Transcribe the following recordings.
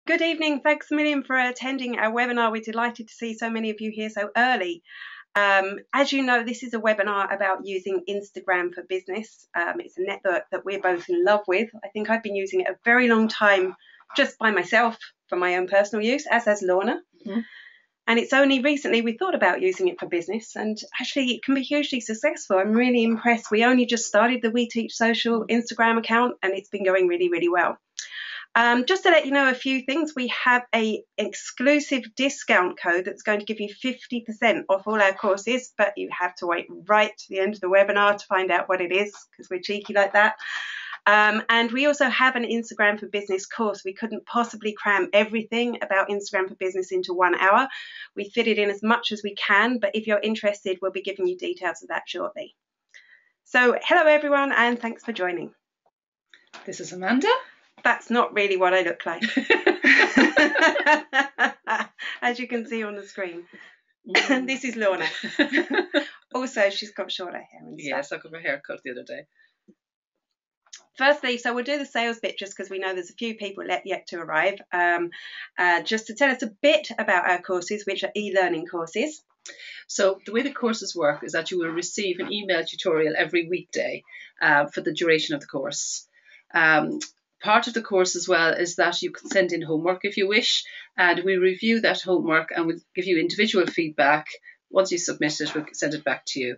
Good evening. Thanks a million for attending our webinar. We're delighted to see so many of you here so early. As you know, this is a webinar about using Instagram for business. It's a network that we're both in love with. I think I've been using it a very long time just by myself for my own personal use, as has Lorna. Mm-hmm. And it's only recently we thought about using it for business, and actually it can be hugely successful. I'm really impressed. We only just started the We Teach Social Instagram account, and it's been going really, really well. Just to let you know a few things, we have an exclusive discount code that's going to give you 50% off all our courses, but you have to wait right to the end of the webinar to find out what it is, because we're cheeky like that. And we also have an Instagram for Business course. We couldn't possibly cram everything about Instagram for Business into 1 hour. We fit it in as much as we can, but if you're interested, we'll be giving you details of that shortly. So hello everyone, and thanks for joining. This is Amanda. That's not really what I look like, as you can see on the screen. And this is Lorna. Also, she's got shorter hair and stuff. Yes, I got my hair cut the other day. Firstly, so we'll do the sales bit just because we know there's a few people yet to arrive. Just to tell us a bit about our courses, which are e-learning courses. So the way the courses work is that you will receive an email tutorial every weekday for the duration of the course. Part of the course as well is that you can send in homework if you wish, and we review that homework and we'll give you individual feedback. Once you submit it, we'll send it back to you.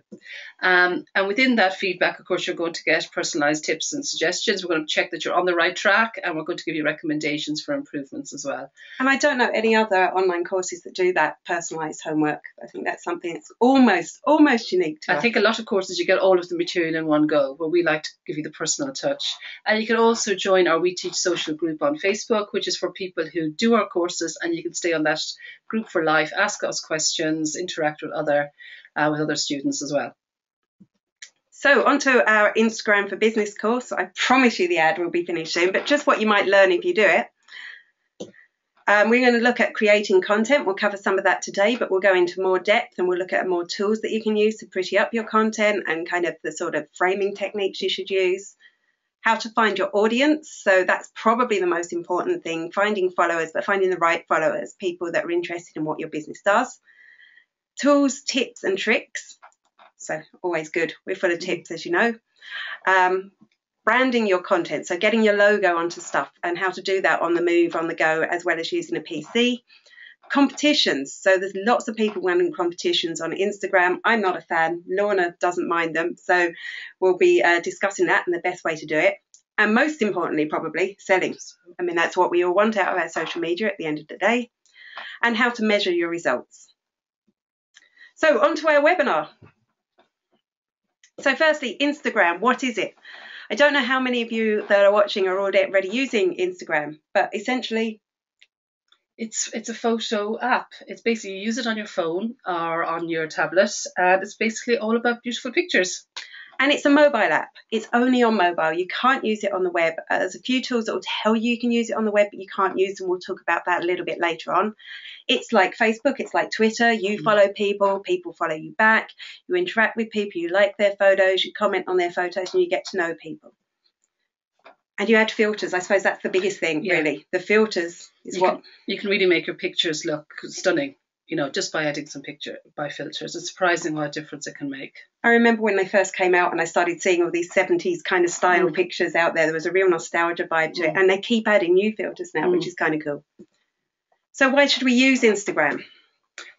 And within that feedback, of course, you're going to get personalised tips and suggestions. We're going to check that you're on the right track, and we're going to give you recommendations for improvements as well. And I don't know any other online courses that do that personalised homework. I think that's something that's almost unique to us. I think a lot of courses you get all of the material in one go, but we like to give you the personal touch. And you can also join our We Teach Social group on Facebook, which is for people who do our courses, and you can stay on that group for life, ask us questions, interact with other students as well. So onto our Instagram for Business course. I promise you the ad will be finished soon, but just what you might learn if you do it. We're going to look at creating content. We'll cover some of that today, but we'll go into more depth and we'll look at more tools that you can use to pretty up your content and kind of the sort of framing techniques you should use. How to find your audience. So that's probably the most important thing, finding followers, but finding the right followers, people that are interested in what your business does. Tools, tips and tricks. So always good. We're full of tips, as you know. Branding your content, so getting your logo onto stuff and how to do that on the move, on the go, as well as using a PC. Competitions, so there's lots of people running competitions on Instagram. I'm not a fan. Lorna doesn't mind them, so we'll be discussing that and the best way to do it. And most importantly, probably selling. I mean, that's what we all want out of our social media at the end of the day. And how to measure your results. So on to our webinar. So firstly, Instagram, what is it? I don't know how many of you that are watching are already using Instagram, but essentially it's a photo app. It's basically you use it on your phone or on your tablet, and it's basically all about beautiful pictures. And it's a mobile app. It's only on mobile. You can't use it on the web. There's a few tools that will tell you can use it on the web, but you can't use them. We'll talk about that a little bit later on. It's like Facebook. It's like Twitter. You follow people. People follow you back. You interact with people. You like their photos. You comment on their photos, and you get to know people. And you add filters. I suppose that's the biggest thing, really. The filters is you can really make your pictures look stunning. You know, just by adding some filters. It's surprising what a difference it can make. I remember when they first came out and I started seeing all these 70s kind of style pictures out there. There was a real nostalgia vibe to it. And they keep adding new filters now, which is kind of cool. So why should we use Instagram?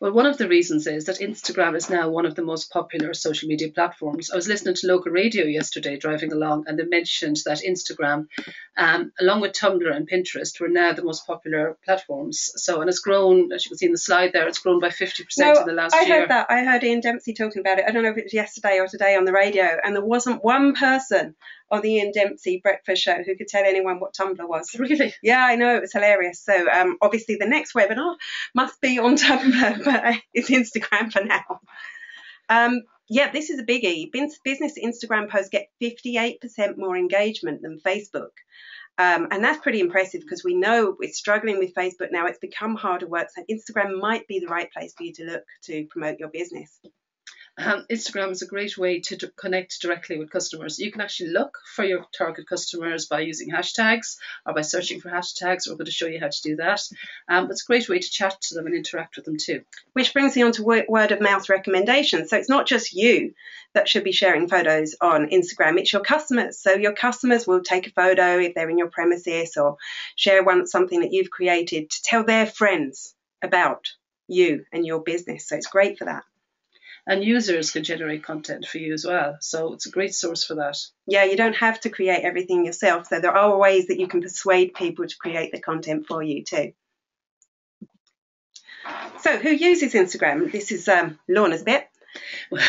Well, one of the reasons is that Instagram is now one of the most popular social media platforms. I was listening to local radio yesterday driving along, and they mentioned that Instagram, along with Tumblr and Pinterest, were now the most popular platforms. So, and it's grown, as you can see in the slide there, it's grown by 50% in the last year. I heard that. I heard Ian Dempsey talking about it. I don't know if it was yesterday or today on the radio, and there wasn't one person on the Ian Dempsey breakfast show who could tell anyone what Tumblr was. Really? Yeah, I know, it was hilarious. So obviously the next webinar must be on Tumblr, but it's Instagram for now. Yeah, this is a biggie. Business Instagram posts get 58% more engagement than Facebook. And that's pretty impressive because we know we're struggling with Facebook now. It's become harder work. So Instagram might be the right place for you to look to promote your business. Instagram is a great way to connect directly with customers. You can actually look for your target customers by using hashtags or by searching for hashtags. We're going to show you how to do that. But it's a great way to chat to them and interact with them too. Which brings me on to word of mouth recommendations. So it's not just you that should be sharing photos on Instagram, it's your customers. So your customers will take a photo if they're in your premises, or share something that you've created to tell their friends about you and your business. So it's great for that. And users can generate content for you as well. So it's a great source for that. Yeah, you don't have to create everything yourself. So there are ways that you can persuade people to create the content for you too. So who uses Instagram? This is Lorna's bit. Well,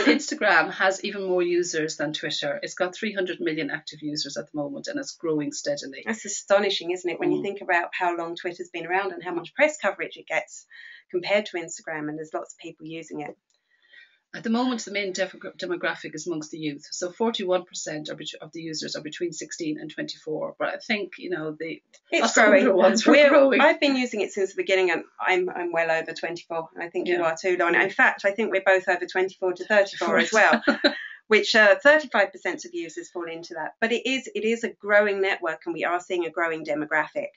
Instagram has even more users than Twitter. It's got 300 million active users at the moment, and it's growing steadily. That's astonishing, isn't it, when you think about how long Twitter's been around and how much press coverage it gets compared to Instagram, and there's lots of people using it. At the moment, the main demographic is amongst the youth. So 41% of the users are between 16 and 24. But I think, it's growing. Ones we're growing. I've been using it since the beginning, and I'm well over 24. And I think you are too, Lorna. In fact, I think we're both over 24 to 34 as well, which 35% of users fall into that. But it is a growing network, and we are seeing a growing demographic.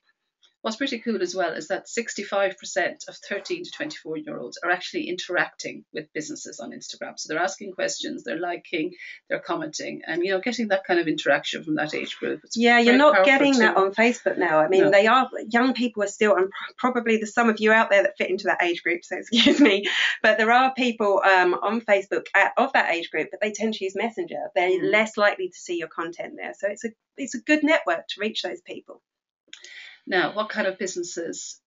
What's pretty cool as well is that 65% of 13 to 24-year-olds are actually interacting with businesses on Instagram. So they're asking questions, they're liking, they're commenting, and getting that kind of interaction from that age group. You're not getting that on Facebook now. I mean, no. Young people are still, and probably there's some of you out there that fit into that age group, so excuse me, but there are people on Facebook of that age group, but they tend to use Messenger. They're less likely to see your content there. So it's a good network to reach those people. Now, what kind of businesses,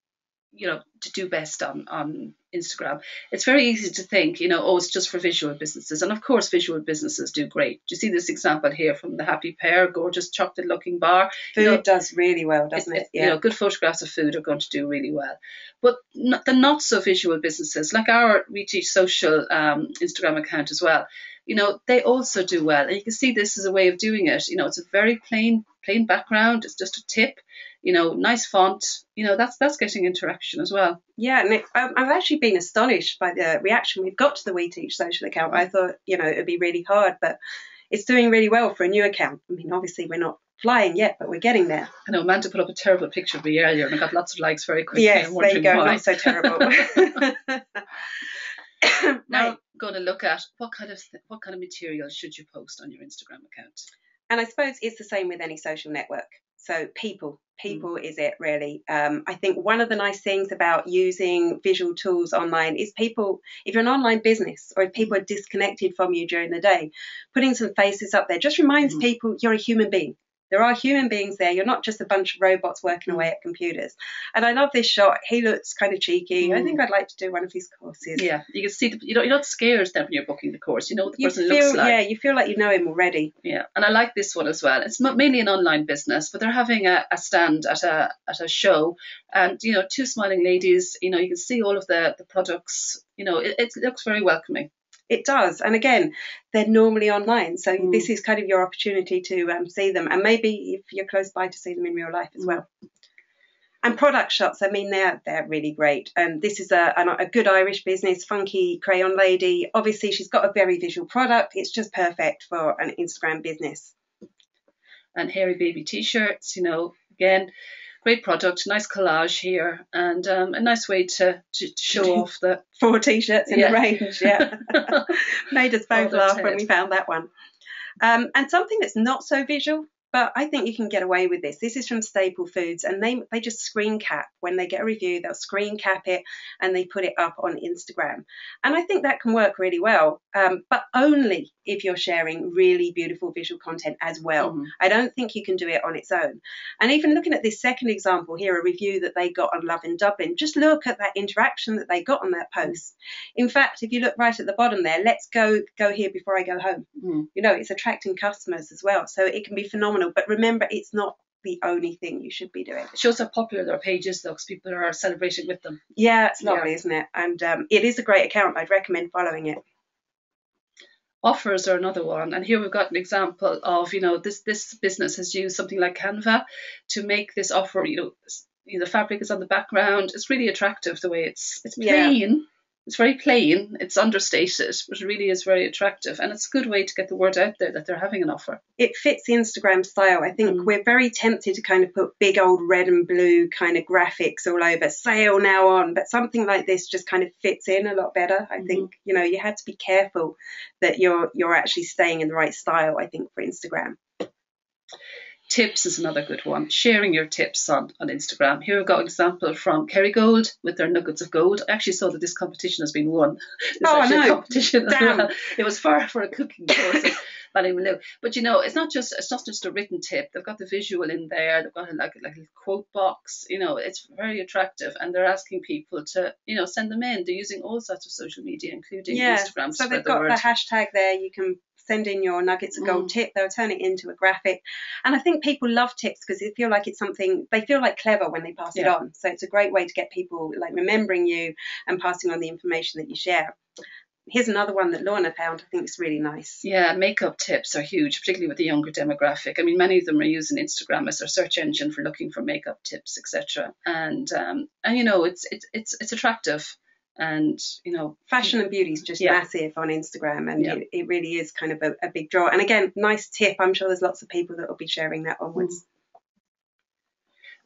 to do best on Instagram? It's very easy to think, it's just for visual businesses. And of course, visual businesses do great. Do you see this example here from the Happy Pear, gorgeous chocolate looking bar? Food does really well, doesn't it? Yeah. Good photographs of food are going to do really well. But the not so visual businesses, like our We Teach Social Instagram account as well, they also do well. And you can see this as a way of doing it. It's a very plain background. It's just a tip, nice font. That's getting interaction as well. Yeah, and I've actually been astonished by the reaction we've got to the We Teach Social account. I thought, it would be really hard, but it's doing really well for a new account. I mean, obviously we're not flying yet, but we're getting there. I know Amanda put up a terrible picture of me earlier, and I got lots of likes very quickly. Yes, there you go. Not so terrible. Now I'm going to look at what kind of material should you post on your Instagram account. And I suppose it's the same with any social network. So people is it really. I think one of the nice things about using visual tools online is people, if you're an online business or if people are disconnected from you during the day, putting some faces up there just reminds people you're a human being. There are human beings there. You're not just a bunch of robots working away at computers. And I love this shot. He looks kind of cheeky. I think I'd like to do one of his courses. Yeah, you can see you're not scared then when you're booking the course. You know what the person looks like. Yeah, you feel like you know him already. Yeah, and I like this one as well. It's mainly an online business, but they're having a stand at a show, and two smiling ladies. You can see all of the products. It looks very welcoming. It does. And again, they're normally online. So this is kind of your opportunity to see them. And maybe if you're close by, to see them in real life as well. And product shots, I mean, they're really great. And this is a good Irish business, Funky Crayon Lady. Obviously, she's got a very visual product. It's just perfect for an Instagram business. And Hairy Baby T-shirts, again, great product, nice collage here, and a nice way to show off the 4 T-shirts in the range. Yeah, made us both laugh when we found that one. And something that's not so visual, but I think you can get away with this. This is from Staple Foods, and they just screen cap when they get a review. They'll screen cap it and they put it up on Instagram, and I think that can work really well. But only if you're sharing really beautiful visual content as well. I don't think you can do it on its own. And even looking at this second example here, a review that they got on Love in Dublin, just look at that interaction that they got on that post. In fact, if you look right at the bottom there, let's go here before I go home. It's attracting customers as well. So it can be phenomenal. But remember, it's not the only thing you should be doing. It shows how popular their page is, though, because people are celebrating with them. Yeah, it's lovely, isn't it? And it is a great account. I'd recommend following it. Offers are another one, and here we've got an example of this business has used something like Canva to make this offer. The fabric is on the background. It's really attractive the way it's plain, It's very plain, it's understated, but it really is very attractive. And it's a good way to get the word out there that they're having an offer. It fits the Instagram style. I think we're very tempted to kind of put big old red and blue kind of graphics all over, sale now on, but something like this just kind of fits in a lot better. I think, you know, you have to be careful that you're actually staying in the right style, I think, for Instagram. Tips is another good one. Sharing your tips on Instagram. Here we've got an example from Kerrygold with their nuggets of gold. I actually saw that this competition has been won. No. Competition as well. It was for a cooking course at Ballymaloe. But you know, it's not just a written tip. They've got the visual in there. They've got like a quote box. You know, it's very attractive, and they're asking people to, you know, send them in. They're using all sorts of social media, including Instagram. So they've got the hashtag there. You can send in your nuggets of gold tip. They'll turn it into a graphic, and I think people love tips because they feel like it's something, they feel like clever when they pass it on. So it's a great way to get people like remembering you and passing on the information that you share. Here's another one that Lorna found. I think it's really nice. Yeah, makeup tips are huge, particularly with the younger demographic. I mean, many of them are using Instagram as their search engine for looking for makeup tips, etc. And you know, it's attractive. And, you know, fashion and beauty is just massive on Instagram, and it really is kind of a big draw. And again, nice tip. I'm sure there's lots of people that will be sharing that onwards.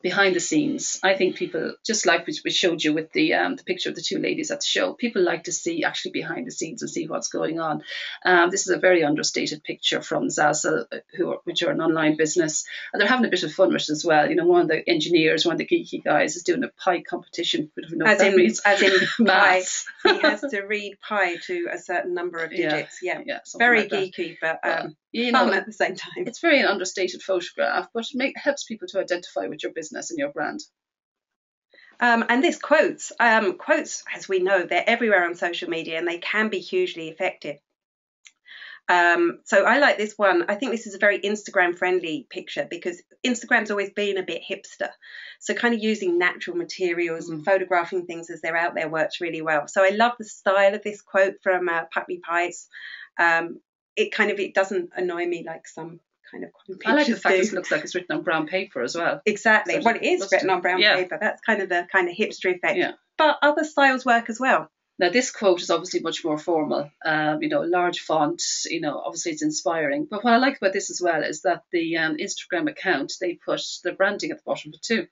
Behind the scenes, I think people, just like we showed you with the picture of the two ladies at the show, people like to see actually behind the scenes and see what's going on. This is a very understated picture from Zazzle, which are an online business, and they're having a bit of fun with it as well. You know, one of the engineers, one of the geeky guys, is doing a pie competition. As in pi, he has to read pi to a certain number of digits. Yeah, very like geeky, but you know, fun at the same time. It's very an understated photograph, but it helps people to identify with your business and your brand. And this quotes, as we know, they're everywhere on social media, and they can be hugely effective. So I like this one. I think this is a very Instagram friendly picture because Instagram's always been a bit hipster. So kind of using natural materials and photographing things as they're out there works really well. So I love the style of this quote from Puppy Pies. It doesn't annoy me like some kind of I like the fact it looks like it's written on brown paper as well. Exactly. Well, it is written on brown paper. That's kind of the hipster effect. Yeah. But other styles work as well. Now, this quote is obviously much more formal, you know, large font, you know, obviously it's inspiring. But what I like about this as well is that the Instagram account, they put the branding at the bottom of it too.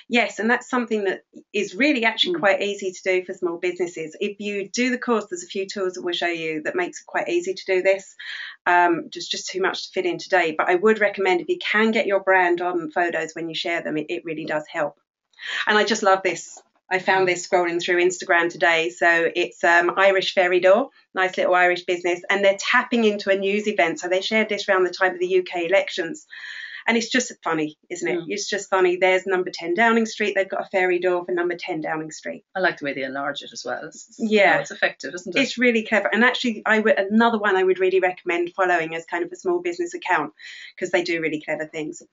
Yes, and that's something that is really actually quite easy to do for small businesses. If you do the course, there's a few tools that we'll show you that makes it quite easy to do this. Just too much to fit in today. But I would recommend if you can get your brand on photos when you share them, it really does help. And I just love this. I found this scrolling through Instagram today. So it's Irish Fairy Door, nice little Irish business, and they're tapping into a news event. So they shared this around the time of the UK elections. And it's just funny, isn't it? It's just funny. There's number 10 Downing Street. They've got a fairy door for number 10 Downing Street. I like the way they enlarge it as well. It's effective, isn't it? It's really clever. And actually, another one I would really recommend following as kind of a small business account because they do really clever things.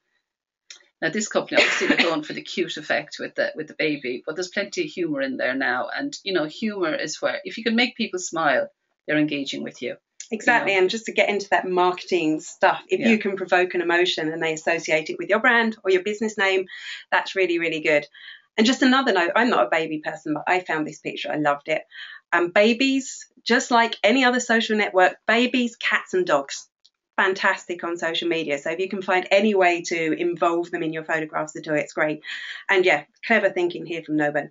Now, this company, obviously, they're going for the cute effect with the baby, but there's plenty of humour in there now. And, you know, humour is where, if you can make people smile, they're engaging with you. Exactly. You know? And just to get into that marketing stuff, if you can provoke an emotion and they associate it with your brand or your business name, that's really, really good. And just another note, I'm not a baby person, but I found this picture. I loved it. Babies, just like any other social network, babies, cats and dogs. Fantastic on social media. So if you can find any way to involve them in your photographs to do it, it's great. And yeah, clever thinking here from Nobo.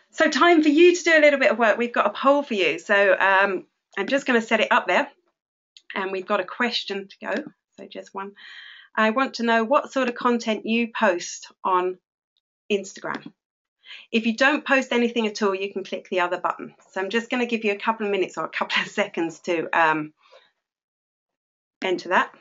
So time for you to do a little bit of work. We've got a poll for you. So I'm just going to set it up there. And we've got a question to go. So just one. I want to know what sort of content you post on Instagram. If you don't post anything at all, you can click the other button. So I'm just going to give you a couple of minutes or a couple of seconds to enter that.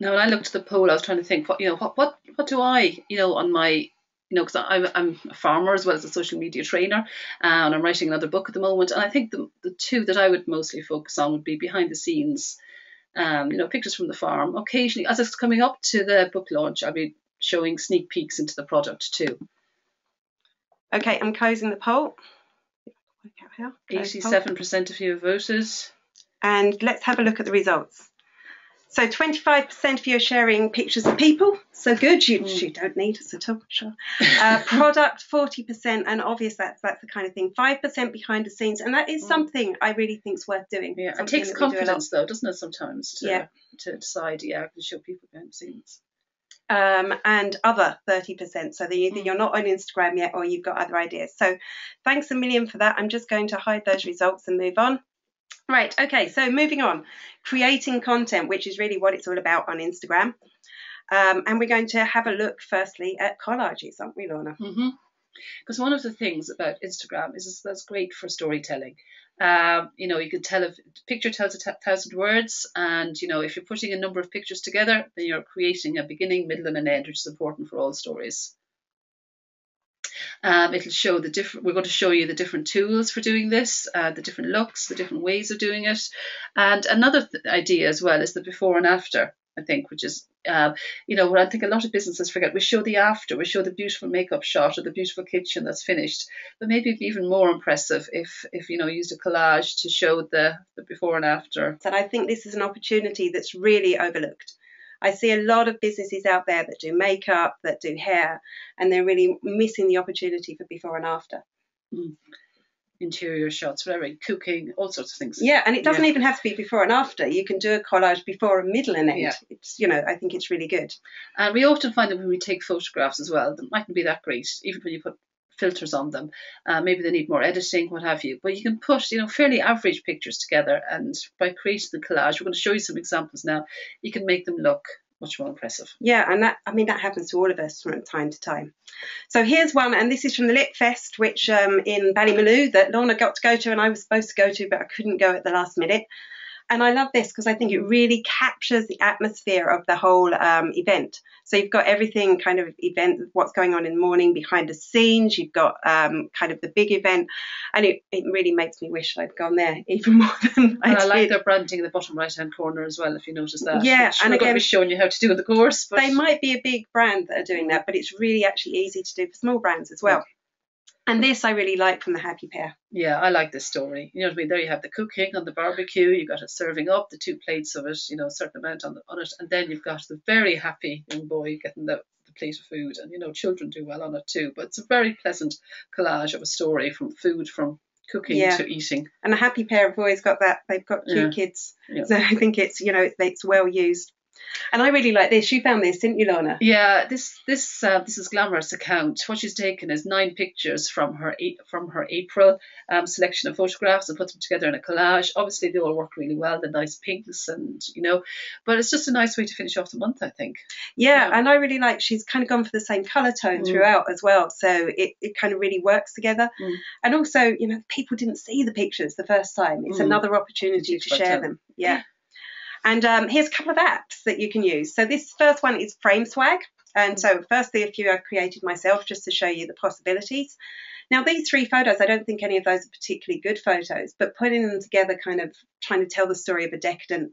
Now, when I looked at the poll, I was trying to think, what do I, on my, because I'm a farmer as well as a social media trainer, and I'm writing another book at the moment. And I think the two that I would mostly focus on would be behind the scenes, pictures from the farm. Occasionally, as it's coming up to the book launch, I'll be showing sneak peeks into the product too. Okay, I'm closing the poll. 87% of you have voted. And let's have a look at the results. So 25% of you are sharing pictures of people. So good. You don't need us at all, sure. Product, 40%. And obvious, that's the kind of thing. 5% behind the scenes. And that is something I really think is worth doing. Yeah, it takes confidence, though, doesn't it, sometimes, to decide, to show people behind the scenes. And other 30%. So either you're not on Instagram yet or you've got other ideas. So thanks a million for that. I'm just going to hide those results and move on. Right, okay, so moving on. Creating content, which is really what it's all about on Instagram. And we're going to have a look firstly at collages, aren't we, Lorna? Because one of the things about Instagram is that's great for storytelling. You can tell, if a picture tells 1,000 words, and if you're putting a number of pictures together, then you're creating a beginning, middle, and an end, which is important for all stories. It'll show we're going to show you the different tools for doing this, the different looks, the different ways of doing it. And another idea as well is the before and after, I think, which is, what I think a lot of businesses forget. We show the after, we show the beautiful makeup shot or the beautiful kitchen that's finished. But maybe it'd be even more impressive if used a collage to show the before and after. And I think this is an opportunity that's really overlooked. I see a lot of businesses out there that do makeup, that do hair, and they're really missing the opportunity for before and after. Interior shots, whatever, cooking, all sorts of things. Yeah, and it doesn't even have to be before and after. You can do a collage before, a middle, and end. Yeah. It's, I think it's really good. And we often find that when we take photographs as well, that mightn't be that great, even when you put filters on them. Maybe they need more editing, what have you. But you can put, fairly average pictures together, and by creating the collage, we're going to show you some examples now, you can make them look much more impressive. Yeah, and that happens to all of us from time to time. So here's one, and this is from the Lit Fest, which in Ballymaloe, that Lorna got to go to, and I was supposed to go to, but I couldn't go at the last minute. And I love this because I think it really captures the atmosphere of the whole event. So you've got everything kind of event, what's going on in the morning, behind the scenes. You've got kind of the big event. And it really makes me wish I'd gone there even more than I did. I like their branding in the bottom right-hand corner as well, if you notice that. Yeah. And again, we're going to be showing you how to do the course. But they might be a big brand that are doing that, but it's really actually easy to do for small brands as well. And this I really like from the Happy Pear. Yeah, I like this story. You know what I mean? There you have the cooking on the barbecue. You've got it serving up, the 2 plates of it, a certain amount on it. And then you've got the very happy young boy getting the plate of food. And, children do well on it too. But it's a very pleasant collage of a story, from food, from cooking to eating. And the Happy Pear have always got that. They've got cute kids. Yeah. So I think it's, it's well used. And I really like this. You found this, didn't you, Lorna? Yeah, this is Glamorous Account. What she's taken is 9 pictures from her April selection of photographs and put them together in a collage. Obviously, they all work really well. The nice pinks, and but it's just a nice way to finish off the month, I think. Yeah, and I really like she's kind of gone for the same colour tone throughout as well. So it kind of really works together. And also, people didn't see the pictures the first time. It's another opportunity to share them. Yeah. And here's a couple of apps that you can use. So this first one is FrameSwag. And so firstly, a few I've created myself just to show you the possibilities. Now, these 3 photos, I don't think any of those are particularly good photos, but putting them together, kind of trying to tell the story of a decadent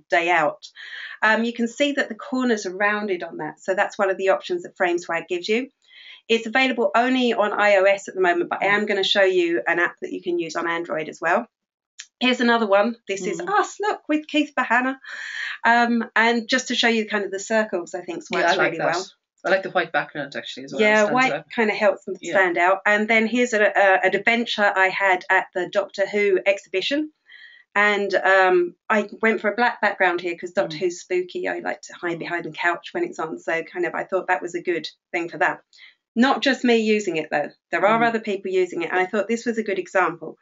day out. You can see that the corners are rounded on that. So that's one of the options that FrameSwag gives you. It's available only on iOS at the moment, but I am going to show you an app that you can use on Android as well. Here's another one. This is us, look, with Keith Bahana. And just to show you kind of the circles, I think works really well. I like the white background actually as well. Yeah, white kind of helps them stand out. And then here's an adventure I had at the Doctor Who exhibition. And I went for a black background here because Doctor Who's spooky. I like to hide behind the couch when it's on. So I thought that was a good thing for that. Not just me using it, though. There are other people using it. And I thought this was a good example.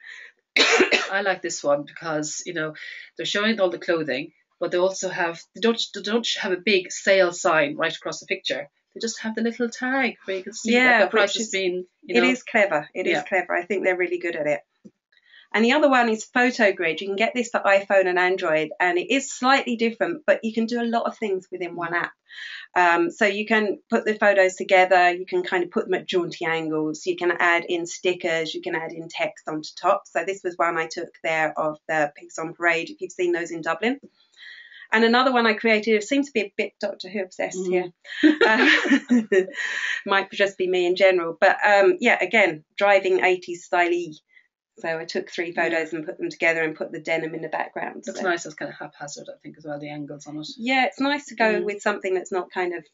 I like this one because they're showing all the clothing, but they also they don't have a big sale sign right across the picture. They just have the little tag where you can see that the price has been. It is clever. It is clever. I think they're really good at it. And the other one is PhotoGrid. You can get this for iPhone and Android, and it is slightly different, but you can do a lot of things within one app. So you can put the photos together, you can kind of put them at jaunty angles, you can add in stickers, you can add in text onto top. So this was one I took there of the Pigs on Parade, if you've seen those in Dublin. And another one I created, it seems to be a bit Doctor Who obsessed here. Might just be me in general. But again, driving 80s style-y So I took 3 photos and put them together and put the denim in the background. Looks nice. It's kind of haphazard, I think, as well, the angles on it. Yeah, it's nice to go with something that's not kind of,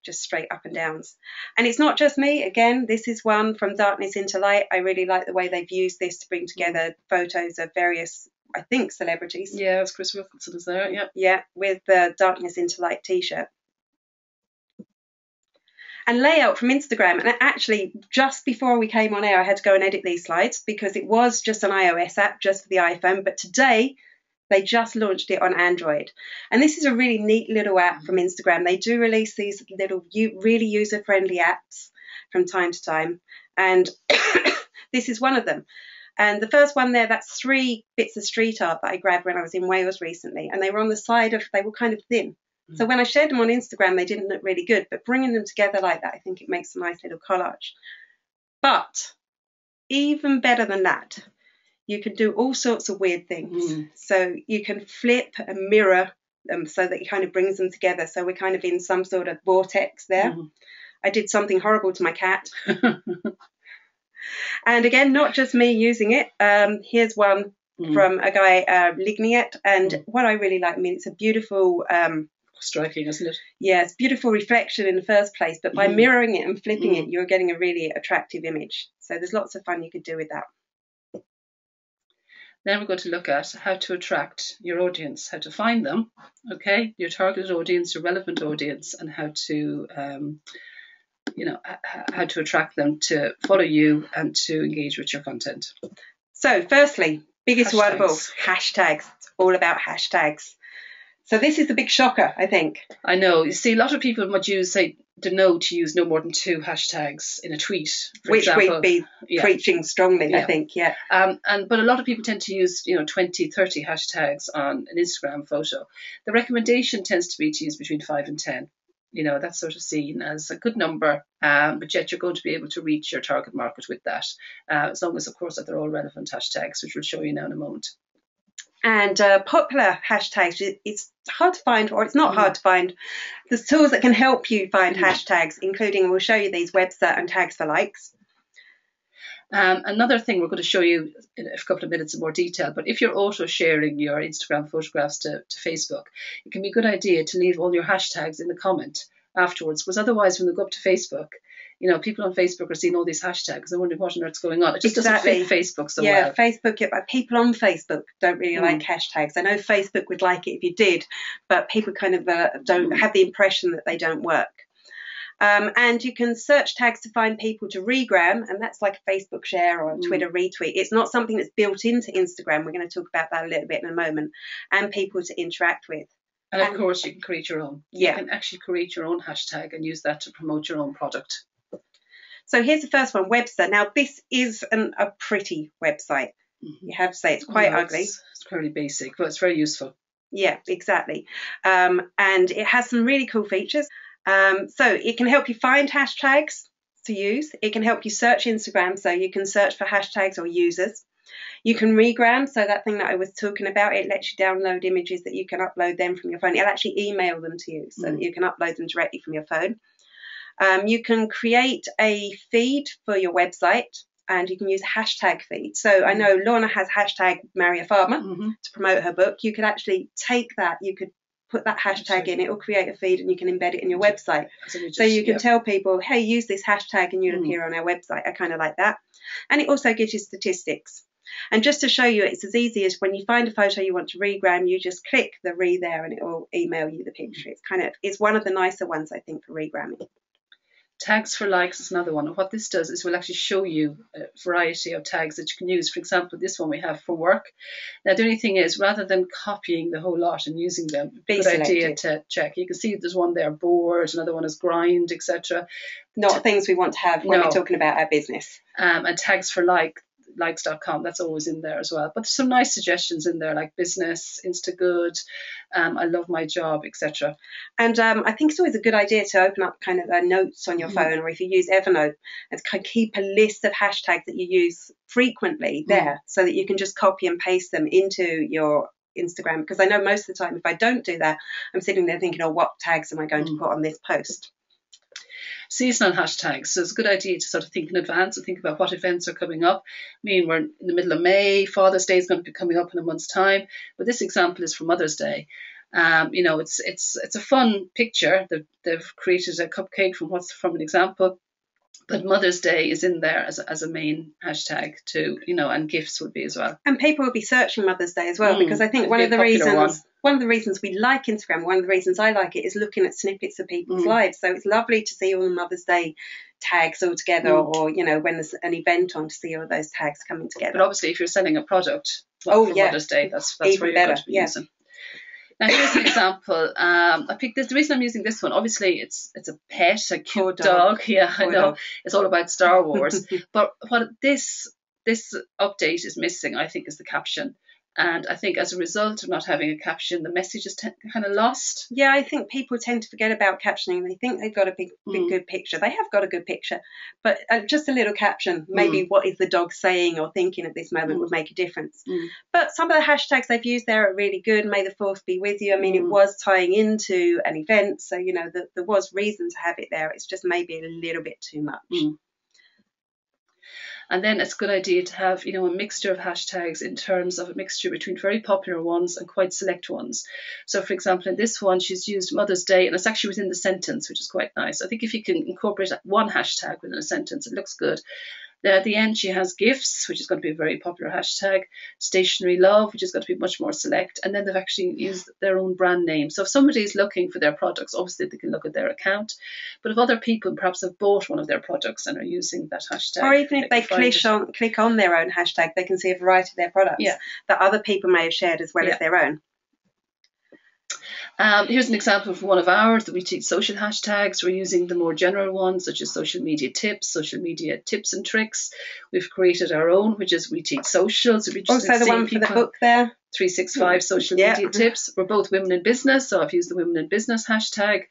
just straight up and downs. And it's not just me. Again, this is one from Darkness into Light. I really like the way they've used this to bring together photos of various, I think, celebrities. Yeah, it's Chris Wilkinson is there, yeah. Yeah, with the Darkness into Light t-shirt. And layout from Instagram. And actually, just before we came on air, I had to go and edit these slides because it was just an iOS app, just for the iPhone. But today, they just launched it on Android. And this is a really neat little app from Instagram. They do release these little really user-friendly apps from time to time. And this is one of them. And the first one there, that's 3 bits of street art that I grabbed when I was in Wales recently. And they were on the side of, they were kind of thin. So when I shared them on Instagram, they didn't look really good. But bringing them together like that, I think it makes a nice little collage. But even better than that, you can do all sorts of weird things. So you can flip and mirror them so that it kind of brings them together. So we're kind of in some sort of vortex there. I did something horrible to my cat. And again, not just me using it. Here's one from a guy, Ligniet. And what I really like, it's a beautiful... striking, isn't it? Yeah, it's beautiful reflection in the first place, but by mirroring it and flipping it, you're getting a really attractive image. So there's lots of fun you could do with that. Then we're going to look at how to attract your audience, how to find them, okay, your targeted audience, your relevant audience, and how to, how to attract them to follow you and to engage with your content. So firstly, biggest one of all, hashtags. It's all about hashtags. So this is the big shocker, I think. I know. You see, a lot of people might to use no more than 2 hashtags in a tweet, for example. We'd be preaching strongly, I think, but a lot of people tend to use, 20, 30 hashtags on an Instagram photo. The recommendation tends to be to use between 5 and 10. That's sort of seen as a good number, but yet you're going to be able to reach your target market with that, as long as, of course, that they're all relevant hashtags, which we'll show you now in a moment. And popular hashtags, it's hard to find, or it's not hard to find. There's tools that can help you find hashtags, including, we'll show you these Webster and tags for likes. Another thing we're going to show you in a couple of minutes in more detail, but if you're auto sharing your Instagram photographs to Facebook, it can be a good idea to leave all your hashtags in the comment afterwards, because otherwise when they go up to Facebook, people on Facebook are seeing all these hashtags and wondering what on earth's going on. It just doesn't fit Facebook so well. Yeah, people on Facebook don't really like hashtags. I know Facebook would like it if you did, but people kind of don't have the impression that they don't work. And you can search tags to find people to regram, and that's like a Facebook share or a Twitter retweet. It's not something that's built into Instagram. We're going to talk about that a little bit in a moment. And people to interact with. And of course, you can create your own. You can actually create your own hashtag and use that to promote your own product. So here's the first one, Webster. Now, this is a pretty website. You have to say it's quite ugly. It's fairly basic, but it's very useful. Yeah, exactly. And it has some really cool features. So it can help you find hashtags to use. It can help you search Instagram, so you can search for hashtags or users. You can regram, so that thing that I was talking about, it lets you download images that you can upload them from your phone. It'll actually email them to you so that you can upload them directly from your phone. You can create a feed for your website, and you can use a hashtag feed. So I know Lorna has hashtag Marry a Farmer to promote her book. You could actually take that, you could put that hashtag in, it will create a feed and you can embed it in your website. So you can tell people, hey, use this hashtag and you'll appear on our website. I kind of like that. And it also gives you statistics. And just to show you, it's as easy as when you find a photo you want to regram, you just click the re there and it will email you the picture. It's one of the nicer ones, I think, for regramming. Tags for likes is another one. And what this does is we'll actually show you a variety of tags that you can use. For example, this one we have for work. Now, the only thing is, rather than copying the whole lot and using them, good idea to check. You can see there's one there, board, another one is grind, etc. Not things we want to have when we're talking about our business. And tags for likes.com, that's always in there as well. But there's some nice suggestions in there, like business, Instagood, I love my job, etc. And I think it's always a good idea to open up kind of notes on your phone, or if you use Evernote, and kind of keep a list of hashtags that you use frequently there, so that you can just copy and paste them into your Instagram. Because I know most of the time, if I don't do that, I'm sitting there thinking, oh, what tags am I going to put on this post? seasonal hashtags. So it's a good idea to sort of think in advance and think about what events are coming up. I mean, we're in the middle of May, Father's Day is going to be coming up in a month's time, but this example is for Mother's Day. It's a fun picture. They've created a cupcake from an example, but Mother's Day is in there as a main hashtag too, and gifts would be as well. And people will be searching Mother's Day as well, because I think one of the reasons we like Instagram, one of the reasons I like it, is looking at snippets of people's lives. So it's lovely to see all the Mother's Day tags all together, or when there's an event on, to see all those tags coming together. But obviously, if you're selling a product for Mother's Day, that's even where you're better. going to be using. Now here's an example. I picked this. The reason I'm using this one, obviously, it's a pet, a cute dog. Yeah, I know. It's all about Star Wars. But what this update is missing, I think, is the caption. And I think as a result of not having a caption, the message is kind of lost. Yeah, I think people tend to forget about captioning. They think they've got a big good picture. They have got a good picture, but just a little caption, maybe what is the dog saying or thinking at this moment, would make a difference. But some of the hashtags they've used there are really good. May the Fourth be with you. I mean, it was tying into an event, so there was reason to have it there. It's just maybe a little bit too much. And then it's a good idea to have, a mixture of hashtags in terms of a mixture between very popular ones and quite select ones. So, for example, in this one, she's used Mother's Day, and it's actually within the sentence, which is quite nice. I think if you can incorporate one hashtag within a sentence, it looks good. At the end, she has gifts, which is going to be a very popular hashtag, stationery love, which is going to be much more select, and then they've actually used their own brand name. So if somebody is looking for their products, obviously they can look at their account, but if other people perhaps have bought one of their products and are using that hashtag, or even if they click on their own hashtag, they can see a variety of their products that other people may have shared as well as their own. Here's an example of one of ours, the We Teach Social hashtags. We're using the more general ones, such as social media tips and tricks. We've created our own, which is We Teach Social. So also the one for the book there. 365 social media tips. We're both women in business, so I've used the women in business hashtag.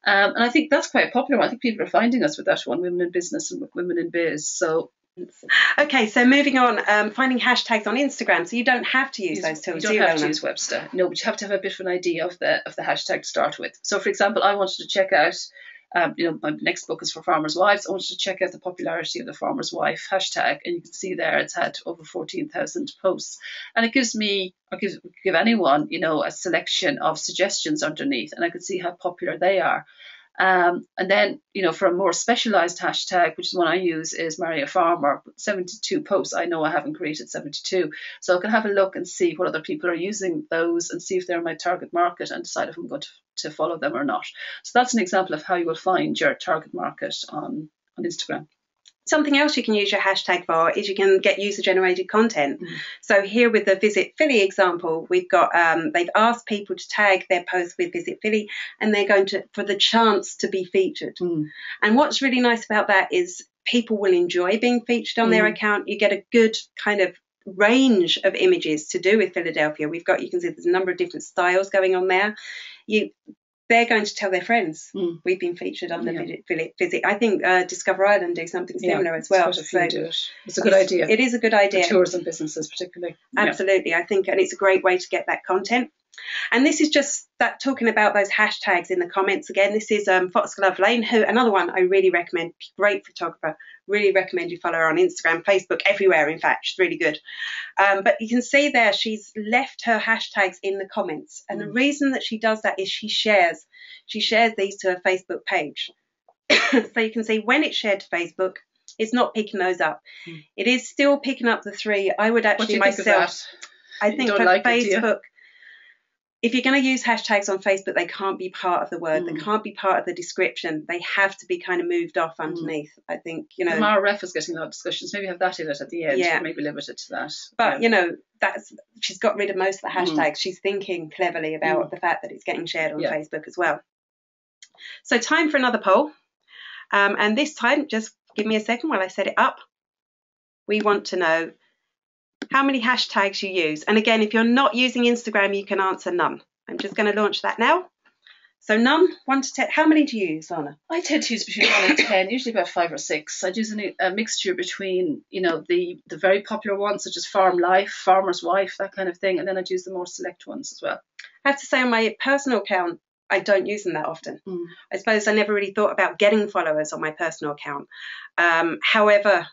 And I think that's quite a popular one. I think people are finding us with that one, women in business and women in biz. So okay, so moving on, finding hashtags on Instagram. So you don't have to use those tools. You don't have to use Webster. No, but you have to have a bit of an idea of the hashtag to start with. So, for example, I wanted to check out, my next book is for Farmers' Wives. I wanted to check out the popularity of the Farmer's Wife hashtag, and you can see there it's had over 14,000 posts, and it gives me, or give anyone, a selection of suggestions underneath, and I could see how popular they are. And then, for a more specialized hashtag, which is one I use, is Marry a Farmer, 72 posts. I know I haven't created 72. So I can have a look and see what other people are using those and see if they're my target market and decide if I'm going to follow them or not. So that's an example of how you will find your target market on Instagram. Something else you can use your hashtag for is you can get user-generated content. So here with the Visit Philly example, we've got they've asked people to tag their posts with Visit Philly, and they're going to for the chance to be featured. And what's really nice about that is people will enjoy being featured on their account. You get a good kind of range of images to do with Philadelphia. You can see there's a number of different styles going on there. They're going to tell their friends we've been featured on the Visit. I think Discover Ireland do something similar as well. It's a good idea. It is a good idea. For tourism businesses particularly. Absolutely, I think, and it's a great way to get that content. And this is just that talking about those hashtags in the comments again. This is Foxglove Lane, who another one I really recommend. Great photographer. Really recommend you follow her on Instagram, Facebook, everywhere. In fact, she's really good. But you can see there she's left her hashtags in the comments, and the reason that she does that is she shares these to her Facebook page. So you can see when it's shared to Facebook, it's not picking those up. It is still picking up the three. I would actually myself. I think for Facebook. If you're going to use hashtags on Facebook, they can't be part of the word. They can't be part of the description. They have to be kind of moved off underneath. I think, Mara Ref is getting a lot of discussions. Maybe have that in it at the end. Yeah. Maybe limit it to that. But, she's got rid of most of the hashtags. She's thinking cleverly about the fact that it's getting shared on Facebook as well. So time for another poll. And this time, just give me a second while I set it up. We want to know how many hashtags you use. And again, if you're not using Instagram, you can answer none. I'm just going to launch that now. So none, 1 to 10. How many do you use, Lana? I tend to use between 1 and 10, usually about 5 or 6. I'd use a mixture between, the very popular ones, such as Farm Life, Farmer's Wife, that kind of thing. And then I'd use the more select ones as well. I have to say on my personal account, I don't use them that often. I suppose I never really thought about getting followers on my personal account. However,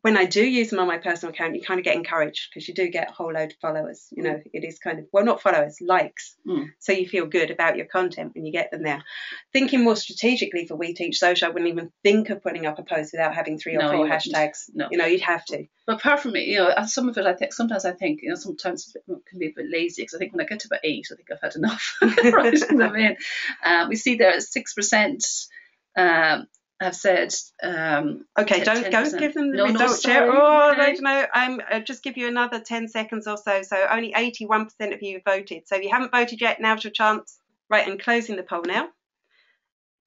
when I do use them on my personal account, you kind of get encouraged because you do get a whole load of followers. You know, it is kind of, well, not followers, likes. So you feel good about your content when you get them there. Thinking more strategically for We Teach Social, I wouldn't even think of putting up a post without having 3 or 4 hashtags. No. You know, you'd have to. But apart from it, you know, some of it, sometimes I think, you know, sometimes it can be a bit lazy because I think when I get to about 8, I think I've had enough writing them in. We see there 6%. Have said okay, don't 10%. Go give them the no, results sorry. yet. Oh, Okay. no, I'll just give you another 10 seconds or so. So only 81% of you voted. So if you haven't voted yet, now's your chance. Right, I'm closing the poll now.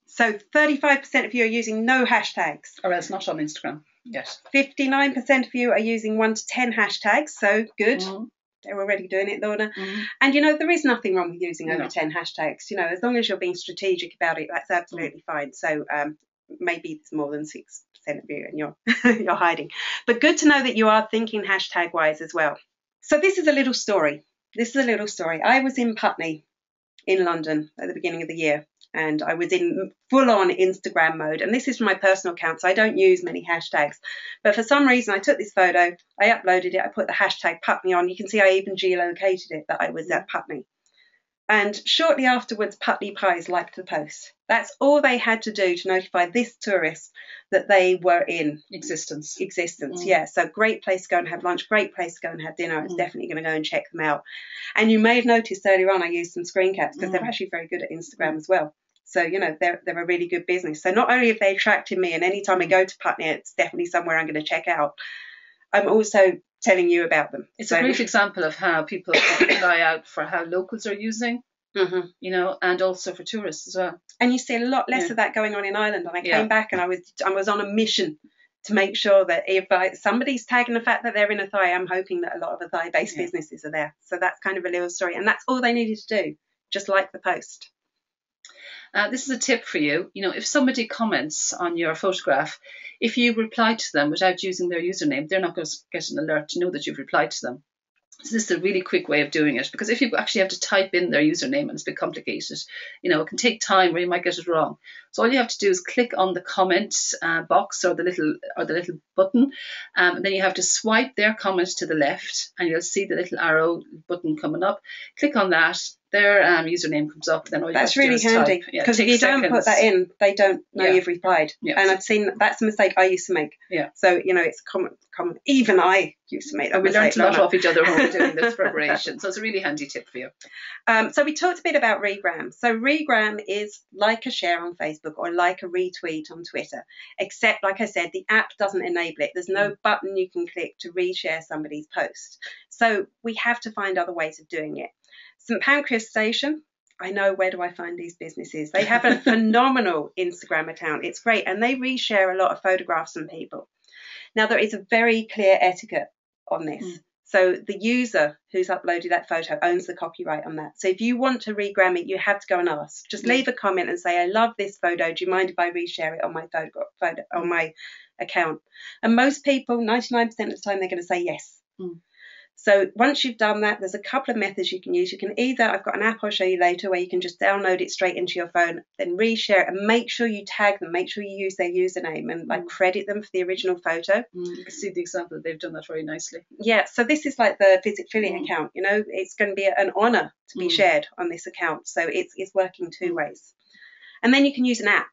So 35% of you are using no hashtags. Or else not on Instagram. Yes. 59% of you are using 1 to 10 hashtags. So good. They're already doing it, Lorna. And, you know, there is nothing wrong with using over 10 hashtags. You know, as long as you're being strategic about it, that's absolutely fine. So maybe it's more than 6% of you and you're hiding. But good to know that you are thinking hashtag wise as well. So this is a little story. I was in Putney in London at the beginning of the year, and I was in full-on Instagram mode. And this is from my personal account, so I don't use many hashtags. But for some reason, I took this photo, I uploaded it, I put the hashtag Putney on. You can see I even geolocated it that I was at Putney. And shortly afterwards, Putney Pies liked the post. That's all they had to do to notify this tourist that they were in existence. Yeah. So great place to go and have lunch, great place to go and have dinner. I was definitely going to go and check them out. And you may have noticed earlier on I used some screen caps because they're actually very good at Instagram as well. So, you know, they're a really good business. So not only have they attracted me, and anytime I go to Putney, it's definitely somewhere I'm going to check out, I'm also telling you about them. It's a great example of how people keep an eye out for how locals are using, you know, and also for tourists as well. And you see a lot less of that going on in Ireland. And I came back and I was on a mission to make sure that if somebody's tagging the fact that they're in Athy, I'm hoping that a lot of Athy-based businesses are there. So that's kind of a little story. And that's all they needed to do, just like the post. This is a tip for you. You know, if somebody comments on your photograph, if you reply to them without using their username, they're not going to get an alert to know that you've replied to them. So this is a really quick way of doing it, because if you actually have to type in their username and it's a bit complicated, you know, it can take time or you might get it wrong. So all you have to do is click on the comment box or the little button, and then you have to swipe their comment to the left, and you'll see the little arrow button coming up. Click on that. Their username comes up. Then all you that's have to really do is handy, type. because if you don't put that in, they don't know you've replied. And I've seen that's a mistake I used to make. So, you know, it's common. Even I used to make that mistake. We learned a lot off each other when we were doing this preparation. So it's a really handy tip for you. So we talked a bit about regram. So regram is like a share on Facebook or like a retweet on Twitter, except, like I said, the app doesn't enable it. There's no button you can click to reshare somebody's post. So we have to find other ways of doing it. St Pancras Station, I know, where do I find these businesses? They have a phenomenal Instagram account. It's great. And they reshare a lot of photographs from people. Now, there is a very clear etiquette on this. So the user who's uploaded that photo owns the copyright on that. So if you want to regram it, you have to go and ask. Just leave a comment and say, I love this photo. Do you mind if I reshare it on my photo on my account? And most people, 99% of the time, they're going to say yes. So once you've done that, there's a couple of methods you can use. You can either, I've got an app I'll show you later where you can just download it straight into your phone, then reshare it, and make sure you tag them, make sure you use their username and like credit them for the original photo. You can see the example. They've done that very nicely. Yeah, so this is like the Visit Philly account. You know, it's going to be an honour to be shared on this account. So it's working 2 ways. And then you can use an app.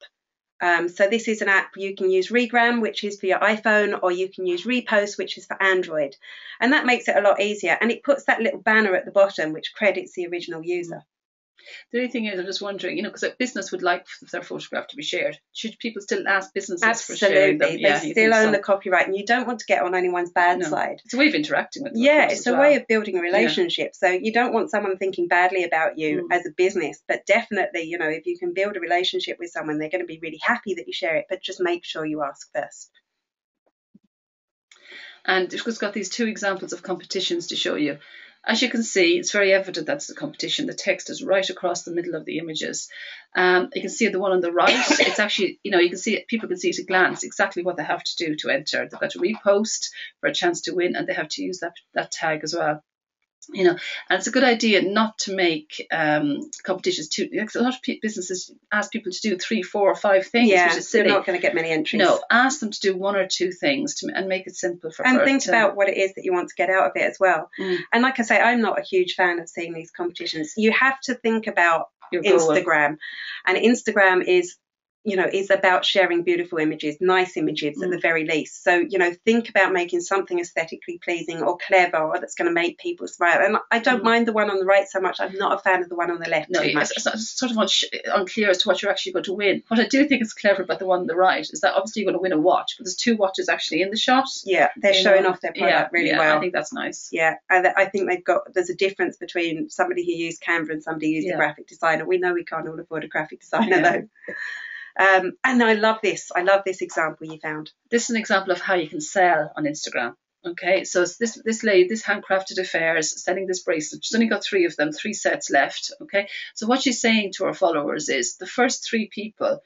So this is an app you can use Regram, which is for your iPhone, or you can use Repost, which is for Android. And that makes it a lot easier. And it puts that little banner at the bottom, which credits the original user. The only thing is, I'm just wondering, you know, because a business would like their photograph to be shared. Should people still ask businesses for sharing them? They still own the copyright, and you don't want to get on anyone's bad side. It's a way of interacting with them. Yeah, it's a way of building a relationship. So you don't want someone thinking badly about you as a business, but definitely, you know, if you can build a relationship with someone, they're going to be really happy that you share it, but just make sure you ask first. And we've just got these 2 examples of competitions to show you. As you can see, it's very evident that's the competition. The text is right across the middle of the images. You can see the one on the right. It's actually, you know, you can see it, people can see at a glance exactly what they have to do to enter. They've got to repost for a chance to win, and they have to use that tag as well. And it's a good idea not to make competitions too. A lot of businesses ask people to do 3, 4, or 5 things, which is silly. You're not going to get many entries. No, ask them to do 1 or 2 things and make it simple for. And think about what it is that you want to get out of it as well. And like I say, I'm not a huge fan of seeing these competitions. You have to think about your Instagram, and Instagram is about sharing beautiful images, nice images at the very least. So, think about making something aesthetically pleasing or clever or that's going to make people smile. And I don't mind the one on the right so much. I'm not a fan of the one on the left too much. It's sort of unclear as to what you're actually going to win. What I do think is clever about the one on the right is that obviously you're going to win a watch, but there's 2 watches actually in the shot. Yeah, they're showing off their product really well. I think that's nice. Yeah, and I think there's a difference between somebody who used Canva and somebody who used a graphic designer. We know we can't all afford a graphic designer though. And I love this. I love this example you found. This is an example of how you can sell on Instagram. Okay, so it's this lady, this handcrafted affairs, selling this bracelet. She's only got 3 of them, 3 sets left. Okay, so what she's saying to her followers is the first 3 people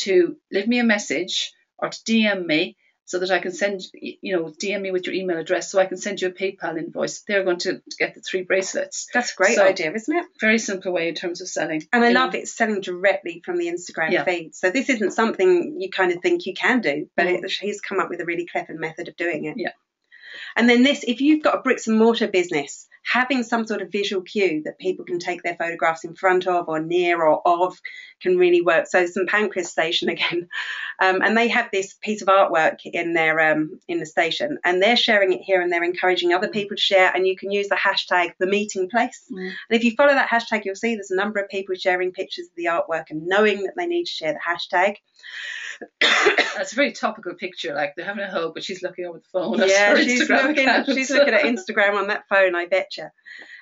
to leave me a message or to DM me, so that I can send, DM me with your email address so I can send you a PayPal invoice. They're going to get the 3 bracelets. That's a great idea, isn't it? Very simple way in terms of selling. And I love it, selling directly from the Instagram feed. So this isn't something you kind of think you can do, but he's come up with a really clever method of doing it. Yeah. And then if you've got a bricks and mortar business, having some sort of visual cue that people can take their photographs in front of or near or of can really work. So St Pancras Station again, and they have this piece of artwork in their in the station, and they're sharing it here and they're encouraging other people to share. And you can use the hashtag The Meeting Place. And if you follow that hashtag, you'll see there's a number of people sharing pictures of the artwork and knowing that they need to share the hashtag. That's a very topical picture. Like they're having a hug, but she's looking over the phone. Yeah, she's looking at Instagram on that phone, I betcha.